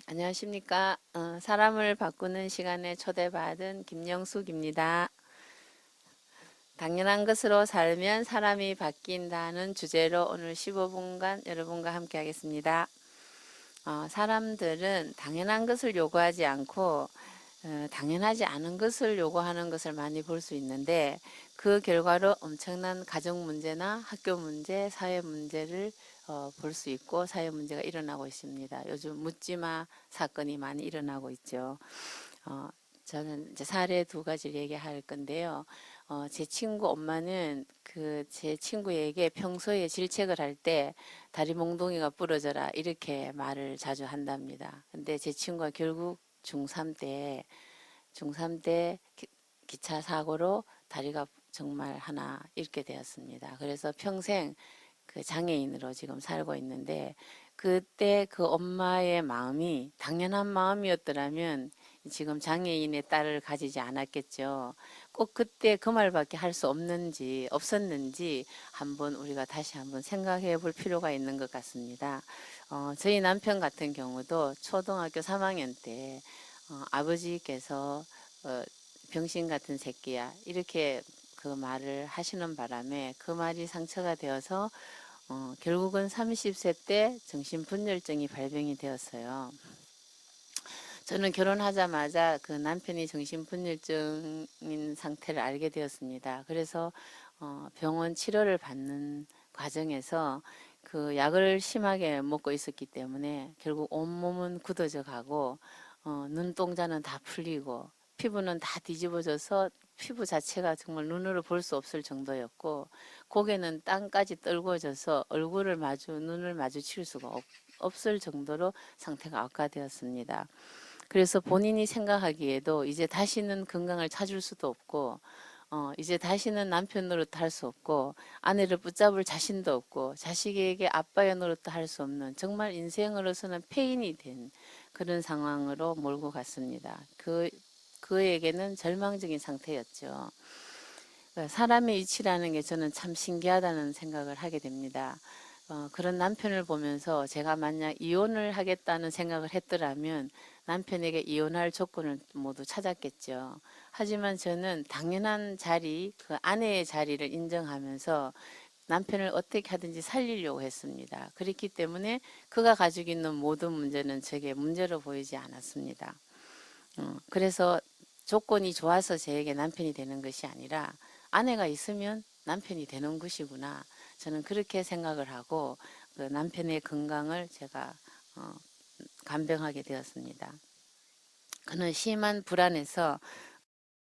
안녕하십니까. 사람을 바꾸는 시간에 초대받은 김영숙입니다. 당연한 것으로 살면 사람이 바뀐다는 주제로 오늘 15분간 여러분과 함께 하겠습니다. 사람들은 당연한 것을 요구하지 않고 당연하지 않은 것을 요구하는 것을 많이 볼 수 있는데 그 결과로 엄청난 가정 문제나 학교 문제, 사회 문제를 볼 수 있고 사회 문제가 일어나고 있습니다. 요즘 묻지마 사건이 많이 일어나고 있죠. 어, 저는 이제 사례 두 가지를 얘기할 건데요. 제 친구 엄마는 제 친구에게 평소에 질책을 할 때 다리 몽둥이가 부러져라 이렇게 말을 자주 한답니다. 근데 제 친구가 결국 중3 때 기차 사고로 다리가 정말 하나 잃게 되었습니다. 그래서 평생 그 장애인으로 지금 살고 있는데 그때 그 엄마의 마음이 당연한 마음이었더라면 지금 장애인의 딸을 가지지 않았겠죠. 꼭 그때 그 말밖에 할 수 없었는지 한번 우리가 다시 한번 생각해 볼 필요가 있는 것 같습니다. 저희 남편 같은 경우도 초등학교 3학년 때 아버지께서 어, 병신 같은 새끼야 이렇게 그 말을 하시는 바람에 그 말이 상처가 되어서 결국은 30세 때 정신분열증이 발병이 되었어요. 저는 결혼하자마자 그 남편이 정신분열증인 상태를 알게 되었습니다. 그래서 병원 치료를 받는 과정에서 그 약을 심하게 먹고 있었기 때문에 결국 온몸은 굳어져 가고 눈동자는 다 풀리고 피부는 다 뒤집어져서 피부 자체가 정말 눈으로 볼 수 없을 정도였고 고개는 땅까지 떨궈져서 눈을 마주칠 수가 없을 정도로 상태가 악화되었습니다. 그래서 본인이 생각하기에도 이제 다시는 건강을 찾을 수도 없고 이제 다시는 남편 노릇도 할 수 없고 아내를 붙잡을 자신도 없고 자식에게 아빠의 노릇도 할 수 없는 정말 인생으로서는 폐인이 된 그런 상황으로 몰고 갔습니다. 그에게는 절망적인 상태였죠. 사람의 이치라는 게 저는 참 신기하다는 생각을 하게 됩니다. 그런 남편을 보면서 제가 만약 이혼을 하겠다는 생각을 했더라면 남편에게 이혼할 조건을 모두 찾았겠죠. 하지만 저는 당연한 자리, 그 아내의 자리를 인정하면서 남편을 어떻게 하든지 살리려고 했습니다. 그렇기 때문에 그가 가지고 있는 모든 문제는 제게 문제로 보이지 않았습니다. 그래서 조건이 좋아서 제에게 남편이 되는 것이 아니라 아내가 있으면 남편이 되는 것이구나. 저는 그렇게 생각을 하고 그 남편의 건강을 제가 간병하게 되었습니다. 그는 심한 불안에서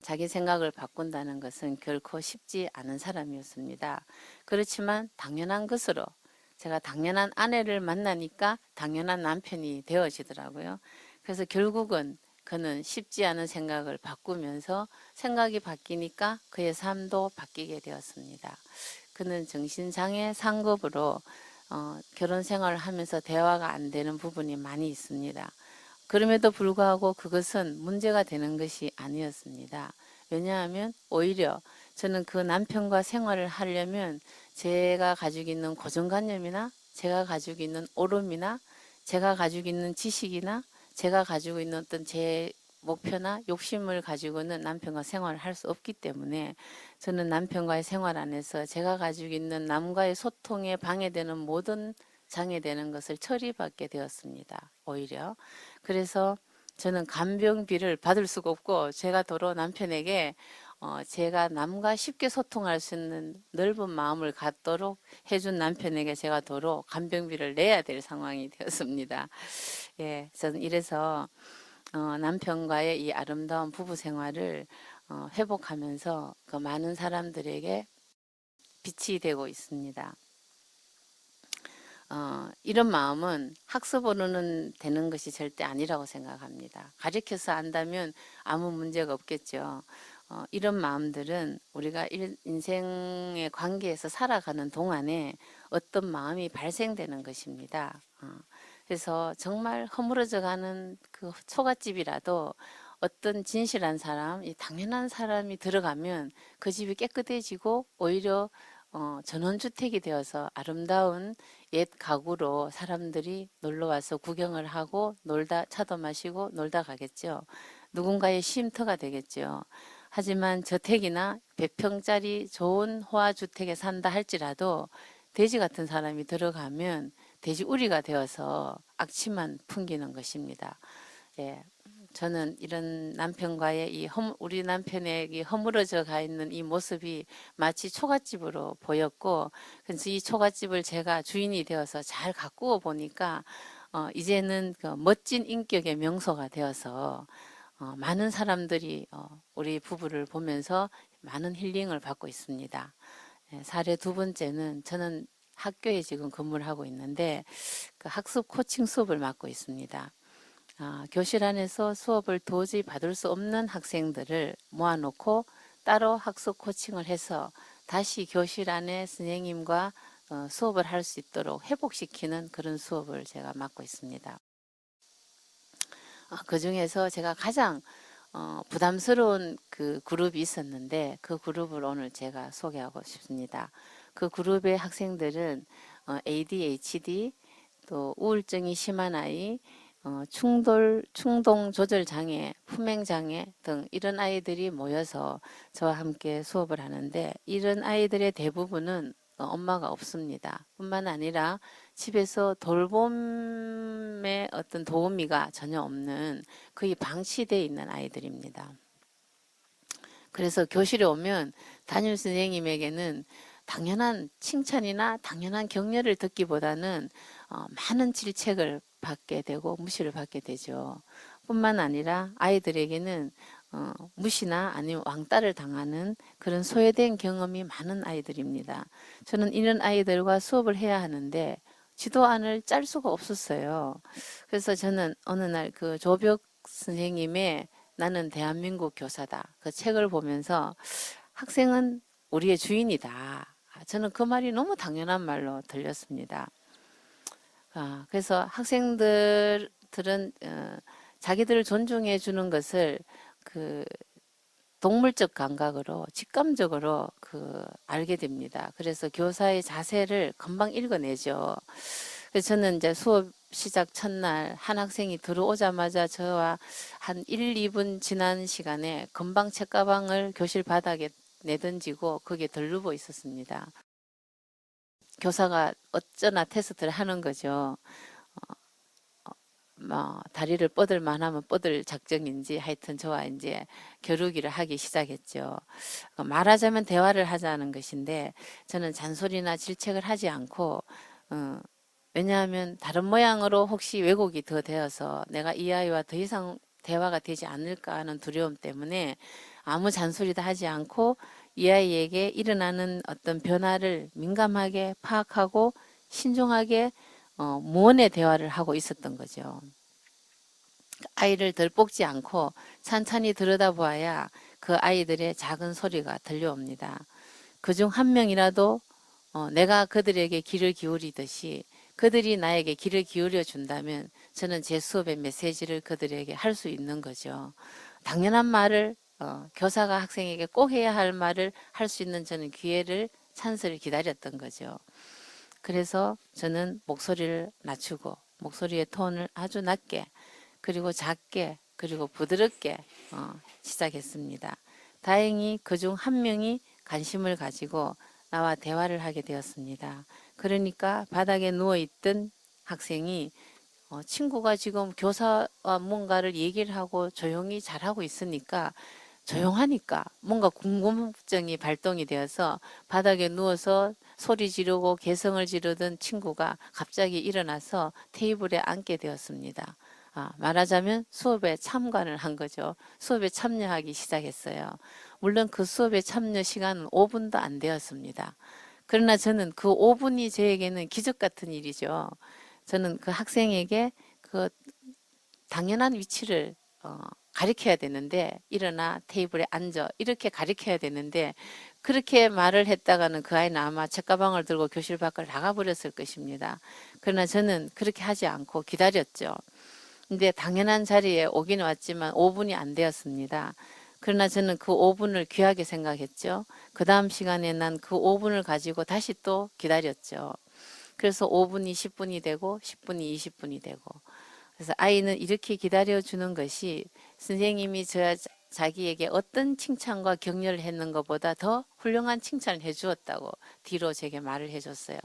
자기 생각을 바꾼다는 것은 결코 쉽지 않은 사람이었습니다. 그렇지만 당연한 것으로 제가 당연한 아내를 만나니까 당연한 남편이 되어지더라고요. 그래서 결국은 그는 쉽지 않은 생각을 바꾸면서 생각이 바뀌니까 그의 삶도 바뀌게 되었습니다. 그는 정신장애 상급으로 결혼 생활을 하면서 대화가 안 되는 부분이 많이 있습니다. 그럼에도 불구하고 그것은 문제가 되는 것이 아니었습니다. 왜냐하면 오히려 저는 그 남편과 생활을 하려면 제가 가지고 있는 고정관념이나 제가 가지고 있는 오름이나 제가 가지고 있는 지식이나 제가 가지고 있는 어떤 제 목표나 욕심을 가지고는 남편과 생활을 할 수 없기 때문에 저는 남편과의 생활 안에서 제가 가지고 있는 남과의 소통에 방해되는 모든 장애되는 것을 처리받게 되었습니다. 오히려. 그래서 저는 간병비를 받을 수가 없고 제가 도로 남편에게 제가 남과 쉽게 소통할 수 있는 넓은 마음을 갖도록 해준 남편에게 제가 도로 간병비를 내야 될 상황이 되었습니다. 예, 저는 이래서 남편과의 이 아름다운 부부 생활을 회복하면서 그 많은 사람들에게 빛이 되고 있습니다. 이런 마음은 학습으로는 되는 것이 절대 아니라고 생각합니다. 가르쳐서 안다면 아무 문제가 없겠죠. 이런 마음들은 우리가 인생의 관계에서 살아가는 동안에 어떤 마음이 발생되는 것입니다. 그래서 정말 허물어져 가는 그 초가집이라도 어떤 진실한 사람, 이 당연한 사람이 들어가면 그 집이 깨끗해지고 오히려 전원주택이 되어서 아름다운 옛 가구로 사람들이 놀러 와서 구경을 하고 놀다 차도 마시고 놀다 가겠죠. 누군가의 쉼터가 되겠죠. 하지만 저택이나 100평짜리 좋은 호화주택에 산다 할지라도 돼지 같은 사람이 들어가면 돼지우리가 되어서 악취만 풍기는 것입니다. 예, 저는 이런 남편과의 우리 남편의 이 허물어져 가 있는 이 모습이 마치 초가집으로 보였고, 그래서 이 초가집을 제가 주인이 되어서 잘 가꾸어 보니까, 이제는 그 멋진 인격의 명소가 되어서, 많은 사람들이, 우리 부부를 보면서 많은 힐링을 받고 있습니다. 예, 사례 두 번째는 저는 학교에 지금 근무를 하고 있는데, 그 학습 코칭 수업을 맡고 있습니다. 교실 안에서 수업을 도저히 받을 수 없는 학생들을 모아놓고 따로 학습 코칭을 해서 다시 교실 안에 선생님과 수업을 할 수 있도록 회복시키는 그런 수업을 제가 맡고 있습니다. 그 중에서 제가 가장 부담스러운 그 그룹이 있었는데 그 그룹을 오늘 제가 소개하고 싶습니다. 그 그룹의 학생들은 ADHD, 또 우울증이 심한 아이, 충동 조절 장애, 품행 장애 등 이런 아이들이 모여서 저와 함께 수업을 하는데 이런 아이들의 대부분은 엄마가 없습니다. 뿐만 아니라 집에서 돌봄의 어떤 도우미가 전혀 없는 거의 방치되어 있는 아이들입니다. 그래서 교실에 오면 담임 선생님에게는 당연한 칭찬이나 당연한 격려를 듣기보다는 많은 질책을 받게 되고 무시를 받게 되죠. 뿐만 아니라 아이들에게는 무시나 아니면 왕따를 당하는 그런 소외된 경험이 많은 아이들입니다. 저는 이런 아이들과 수업을 해야 하는데 지도안을 짤 수가 없었어요. 그래서 저는 어느 날 그 조벽 선생님의 나는 대한민국 교사다. 그 책을 보면서 학생은 우리의 주인이다. 저는 그 말이 너무 당연한 말로 들렸습니다. 그래서 학생들은 자기들을 존중해 주는 것을 그 동물적 감각으로 직감적으로 알게 됩니다. 그래서 교사의 자세를 금방 읽어내죠. 그래서 저는 이제 수업 시작 첫날 한 학생이 들어오자마자 저와 한 1, 2분 지난 시간에 금방 책가방을 교실 바닥에 내던지고 거기에 들르고 있었습니다. 교사가 어쩌나 테스트를 하는 거죠. 다리를 뻗을 만하면 뻗을 작정인지 하여튼 저와 이제 겨루기를 하기 시작했죠. 말하자면 대화를 하자는 것인데 저는 잔소리나 질책을 하지 않고 왜냐하면 다른 모양으로 혹시 왜곡이 더 되어서 내가 이 아이와 더 이상 대화가 되지 않을까 하는 두려움 때문에 아무 잔소리도 하지 않고 이 아이에게 일어나는 어떤 변화를 민감하게 파악하고 신중하게 무언의 대화를 하고 있었던 거죠. 아이를 덜 뽑지 않고 찬찬히 들여다보아야 그 아이들의 작은 소리가 들려옵니다. 그중 한 명이라도 내가 그들에게 귀를 기울이듯이 그들이 나에게 귀를 기울여 준다면 저는 제 수업의 메시지를 그들에게 할 수 있는 거죠. 당연한 말을 교사가 학생에게 꼭 해야 할 말을 할 수 있는 저는 기회를 찬스를 기다렸던 거죠. 그래서 저는 목소리를 낮추고 목소리의 톤을 아주 낮게 그리고 작게 그리고 부드럽게 시작했습니다. 다행히 그중 한 명이 관심을 가지고 나와 대화를 하게 되었습니다. 그러니까 바닥에 누워있던 학생이 친구가 지금 교사와 뭔가를 얘기를 하고 조용히 잘하고 있으니까 조용하니까 뭔가 궁금증이 발동이 되어서 바닥에 누워서 소리 지르고 개성을 지르던 친구가 갑자기 일어나서 테이블에 앉게 되었습니다. 말하자면 수업에 참관을 한 거죠. 수업에 참여하기 시작했어요. 물론 그 수업에 참여 시간은 5분도 안 되었습니다. 그러나 저는 그 5분이 저에게는 기적 같은 일이죠. 저는 그 학생에게 그 당연한 위치를 가리켜야 되는데 일어나 테이블에 앉아 이렇게 가리켜야 되는데 그렇게 말을 했다가는 그 아이는 아마 책가방을 들고 교실 밖을 나가버렸을 것입니다. 그러나 저는 그렇게 하지 않고 기다렸죠. 근데 당연한 자리에 오긴 왔지만 5분이 안 되었습니다. 그러나 저는 그 5분을 귀하게 생각했죠. 그 다음 시간에 난 그 5분을 가지고 다시 또 기다렸죠. 그래서 5분이 10분이 되고 10분이 20분이 되고, 그래서 아이는 이렇게 기다려주는 것이 선생님이 자기에게 어떤 칭찬과 격려를 했는 것보다 더 훌륭한 칭찬을 해주었다고 뒤로 제게 말을 해줬어요.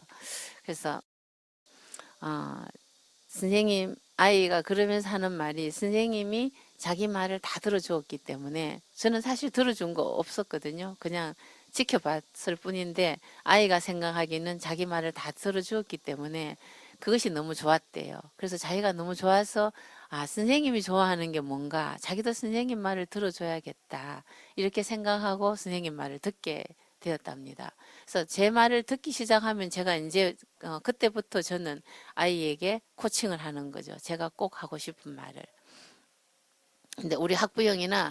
그래서 선생님, 아이가 그러면서 하는 말이, 선생님이 자기 말을 다 들어주었기 때문에, 저는 사실 들어준 거 없었거든요. 그냥 지켜봤을 뿐인데 아이가 생각하기는 자기 말을 다 들어주었기 때문에 그것이 너무 좋았대요. 그래서 자기가 너무 좋아서, 선생님이 좋아하는 게 뭔가, 자기도 선생님 말을 들어줘야겠다, 이렇게 생각하고 선생님 말을 듣게 되었답니다. 그래서 제 말을 듣기 시작하면 제가 이제 그때부터 저는 아이에게 코칭을 하는 거죠. 제가 꼭 하고 싶은 말을. 근데 우리 학부형이나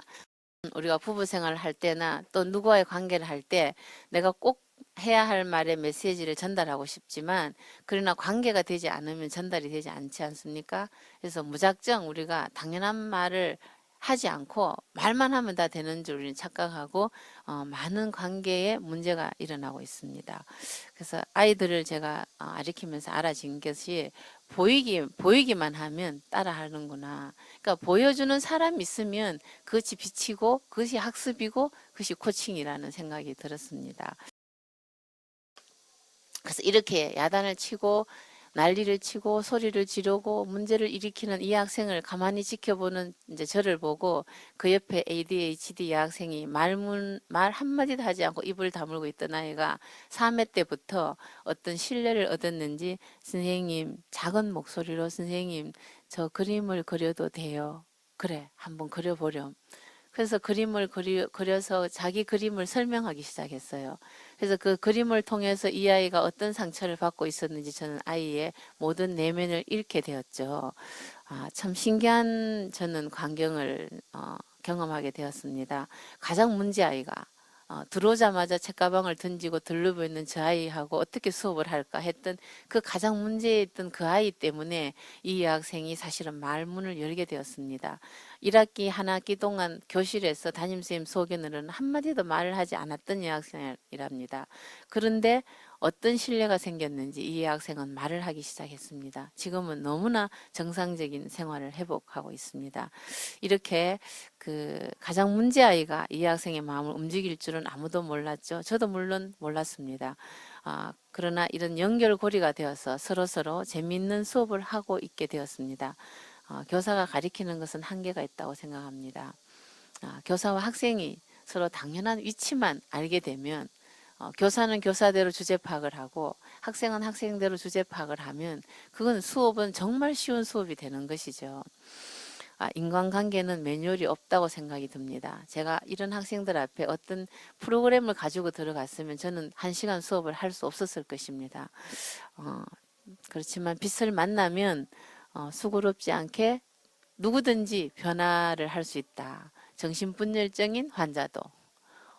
우리가 부부 생활을 할 때나 또 누구와의 관계를 할 때 내가 꼭 해야 할 말의 메시지를 전달하고 싶지만, 그러나 관계가 되지 않으면 전달이 되지 않지 않습니까? 그래서 무작정 우리가 당연한 말을 하지 않고 말만 하면 다 되는 줄 우리는 착각하고 많은 관계에 문제가 일어나고 있습니다. 그래서 아이들을 제가 가르치면서 알아진 것이, 보이기만 하면 따라하는구나. 그러니까 보여주는 사람이 있으면 그것이 빛이고 그것이 학습이고 그것이 코칭이라는 생각이 들었습니다. 그래서 이렇게 야단을 치고 난리를 치고 소리를 지르고 문제를 일으키는 이 학생을 가만히 지켜보는 이제 저를 보고, 그 옆에 ADHD 여학생이 말 한마디도 하지 않고 입을 다물고 있던 아이가 3회 때부터 어떤 신뢰를 얻었는지, 선생님, 작은 목소리로, 선생님, 저 그림을 그려도 돼요? 그래, 한번 그려보렴. 그래서 그림을 그려서 자기 그림을 설명하기 시작했어요. 그래서 그 그림을 통해서 이 아이가 어떤 상처를 받고 있었는지 저는 아이의 모든 내면을 읽게 되었죠. 참 신기한 저는 광경을 경험하게 되었습니다. 가장 문제 아이가 들어오자마자 책가방을 던지고 들르고 있는 저 아이하고 어떻게 수업을 할까 했던, 그 가장 문제였던 그 아이 때문에 이 여학생이 사실은 말문을 열게 되었습니다. 1학기 한 학기 동안 교실에서 담임선생님 소견으로는 한마디도 말을 하지 않았던 여학생이랍니다. 그런데 어떤 신뢰가 생겼는지 이 여학생은 말을 하기 시작했습니다. 지금은 너무나 정상적인 생활을 회복하고 있습니다. 이렇게 그 가장 문제 아이가 이 학생의 마음을 움직일 줄은 아무도 몰랐죠. 저도 물론 몰랐습니다. 그러나 이런 연결고리가 되어서 서로서로 재미있는 수업을 하고 있게 되었습니다. 교사가 가리키는 것은 한계가 있다고 생각합니다. 교사와 학생이 서로 당연한 위치만 알게 되면, 교사는 교사대로 주제 파악을 하고 학생은 학생대로 주제 파악을 하면 그건 수업은 정말 쉬운 수업이 되는 것이죠. 인간관계는 매뉴얼이 없다고 생각이 듭니다. 제가 이런 학생들 앞에 어떤 프로그램을 가지고 들어갔으면 저는 1시간 수업을 할 수 없었을 것입니다. 그렇지만 빛을 만나면 수고롭지 않게 누구든지 변화를 할 수 있다. 정신분열증인 환자도,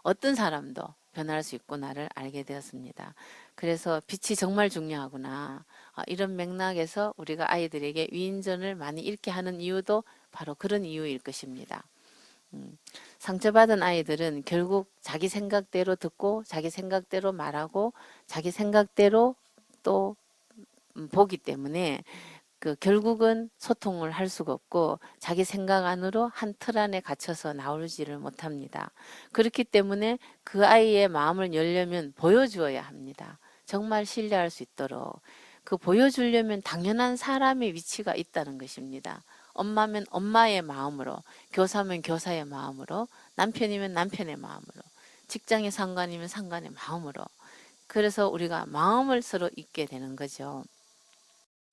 어떤 사람도 변화할 수 있구나를 알게 되었습니다. 그래서 빛이 정말 중요하구나. 이런 맥락에서 우리가 아이들에게 위인전을 많이 읽게 하는 이유도 바로 그런 이유일 것입니다. 상처받은 아이들은 결국 자기 생각대로 듣고 자기 생각대로 말하고 자기 생각대로 또 보기 때문에 결국은 소통을 할 수가 없고 자기 생각 안으로 한 틀 안에 갇혀서 나오지를 못합니다. 그렇기 때문에 그 아이의 마음을 열려면 보여주어야 합니다. 정말 신뢰할 수 있도록. 보여주려면 당연한 사람의 위치가 있다는 것입니다. 엄마면 엄마의 마음으로, 교사면 교사의 마음으로, 남편이면 남편의 마음으로, 직장의 상관이면 상관의 마음으로. 그래서 우리가 마음을 서로 잊게 되는 거죠.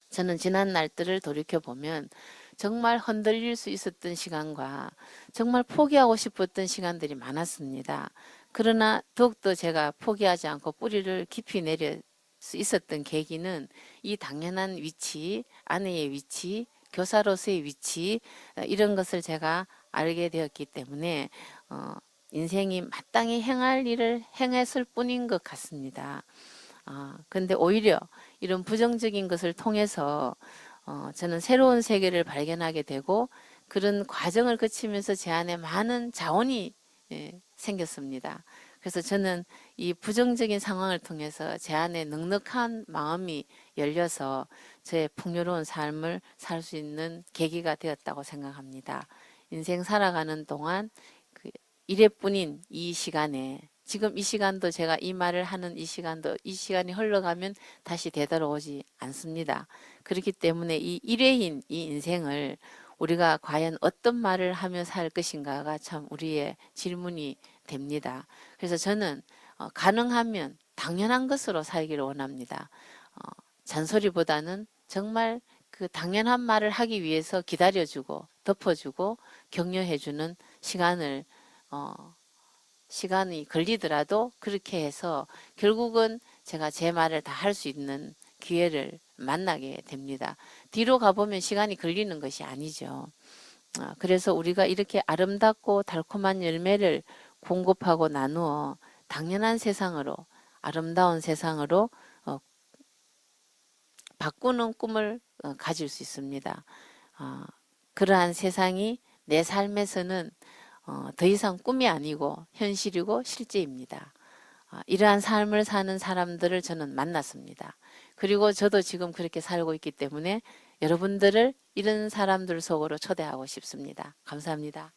저는 지난 날들을 돌이켜보면 정말 흔들릴 수 있었던 시간과 정말 포기하고 싶었던 시간들이 많았습니다. 그러나 더욱더 제가 포기하지 않고 뿌리를 깊이 내릴 수 있었던 계기는 이 당연한 위치, 아내의 위치, 교사로서의 위치, 이런 것을 제가 알게 되었기 때문에 인생이 마땅히 행할 일을 행했을 뿐인 것 같습니다. 근데 오히려 이런 부정적인 것을 통해서 저는 새로운 세계를 발견하게 되고, 그런 과정을 거치면서 제 안에 많은 자원이 생겼습니다. 그래서 저는 이 부정적인 상황을 통해서 제 안에 넉넉한 마음이 열려서 저의 풍요로운 삶을 살 수 있는 계기가 되었다고 생각합니다. 인생 살아가는 동안 그 일회뿐인 이 시간에 지금 이 시간도 제가 이 말을 하는 이 시간도 이 시간이 흘러가면 다시 되돌아오지 않습니다. 그렇기 때문에 이 일회인 이 인생을 우리가 과연 어떤 말을 하며 살 것인가가 참 우리의 질문이 됩니다. 그래서 저는 가능하면 당연한 것으로 살기를 원합니다. 잔소리보다는 정말 그 당연한 말을 하기 위해서 기다려주고 덮어주고 격려해주는 시간을 시간이 걸리더라도 그렇게 해서 결국은 제가 제 말을 다 할 수 있는 기회를 만나게 됩니다. 뒤로 가보면 시간이 걸리는 것이 아니죠. 그래서 우리가 이렇게 아름답고 달콤한 열매를 공급하고 나누어 당연한 세상으로 아름다운 세상으로 바꾸는 꿈을 가질 수 있습니다. 그러한 세상이 내 삶에서는 더 이상 꿈이 아니고 현실이고 실제입니다. 이러한 삶을 사는 사람들을 저는 만났습니다. 그리고 저도 지금 그렇게 살고 있기 때문에 여러분들을 이런 사람들 속으로 초대하고 싶습니다. 감사합니다.